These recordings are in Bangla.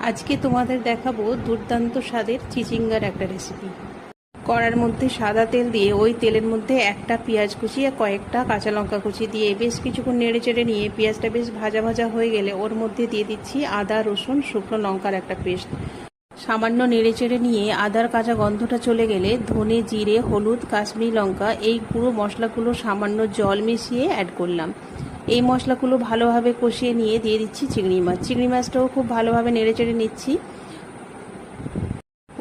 আজকে তোমাদের দেখাবো দুর্দান্ত স্বাদের চিচিঙ্গার একটা রেসিপি। কড়ার মধ্যে সাদা তেল দিয়ে ওই তেলের মধ্যে একটা পেঁয়াজ কুচি আর কয়েকটা কাঁচা লঙ্কা কুচি দিয়ে বেশ কিছুক্ষণ নেড়ে চেড়ে নিয়ে পেঁয়াজটা বেশ ভাজা ভাজা হয়ে গেলে ওর মধ্যে দিয়ে দিচ্ছি আদা রসুন শুকনো লঙ্কার একটা পেস্ট। সামান্য নেড়ে চেড়ে নিয়ে আদার কাঁচা গন্ধটা চলে গেলে ধনে জিরে হলুদ কাশ্মীরি লঙ্কা এই গুঁড়ো মশলাগুলো সামান্য জল মিশিয়ে অ্যাড করলাম। এই মশলাগুলো ভালোভাবে কষিয়ে নিয়ে দিয়ে দিচ্ছি চিংড়ি মাছ। চিংড়ি মাছটাও খুব ভালোভাবে নেড়ে চেড়ে নিচ্ছি।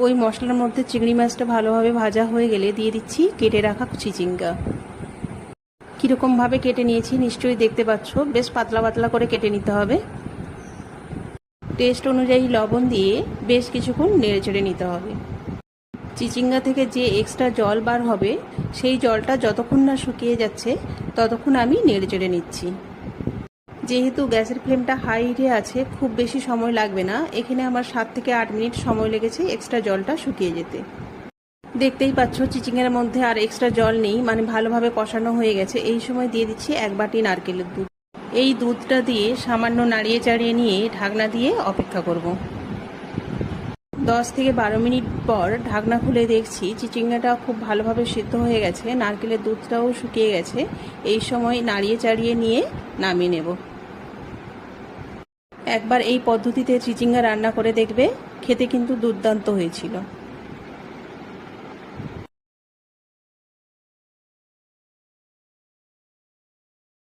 ওই মশলার মধ্যে চিংড়ি মাছটা ভালোভাবে ভাজা হয়ে গেলে দিয়ে দিচ্ছি কেটে রাখা চিচিঙ্গা। কীরকমভাবে কেটে নিয়েছি নিশ্চয়ই দেখতে পাচ্ছ, বেশ পাতলা পাতলা করে কেটে নিতে হবে। টেস্ট অনুযায়ী লবণ দিয়ে বেশ কিছুক্ষণ নেড়ে চেড়ে নিতে হবে। চিচিঙ্গা থেকে যে এক্সট্রা জল বার হবে সেই জলটা যতক্ষণ না শুকিয়ে যাচ্ছে ততক্ষণ আমি নেড়ে চেড়ে নিচ্ছি। যেহেতু গ্যাসের ফ্লেমটা হাই হিটে আছে খুব বেশি সময় লাগবে না, এখানে আমার 7 থেকে 8 মিনিট সময় লেগেছে এক্সট্রা জলটা শুকিয়ে যেতে। দেখতেই পাচ্ছ চিচিঙ্গার মধ্যে আর এক্সট্রা জল নেই, মানে ভালোভাবে কষানো হয়ে গেছে। এই সময় দিয়ে দিচ্ছি 1 বাটি নারকেলের দুধ। এই দুধটা দিয়ে সামান্য নাড়িয়ে চাড়িয়ে নিয়ে ঢাকনা দিয়ে অপেক্ষা করব। 10 থেকে 12 মিনিট পর ঢাকনা খুলে দেখছি চিচিঙ্গাটা খুব ভালোভাবে সিদ্ধ হয়ে গেছে, নারকেলের দুধটাও শুকিয়ে গেছে। এই সময় নাড়িয়ে চাড়িয়ে নিয়ে নামিয়ে নেব। একবার এই পদ্ধতিতে চিচিঙ্গা রান্না করে দেখবে, খেতে কিন্তু দুর্দান্ত হয়েছিল।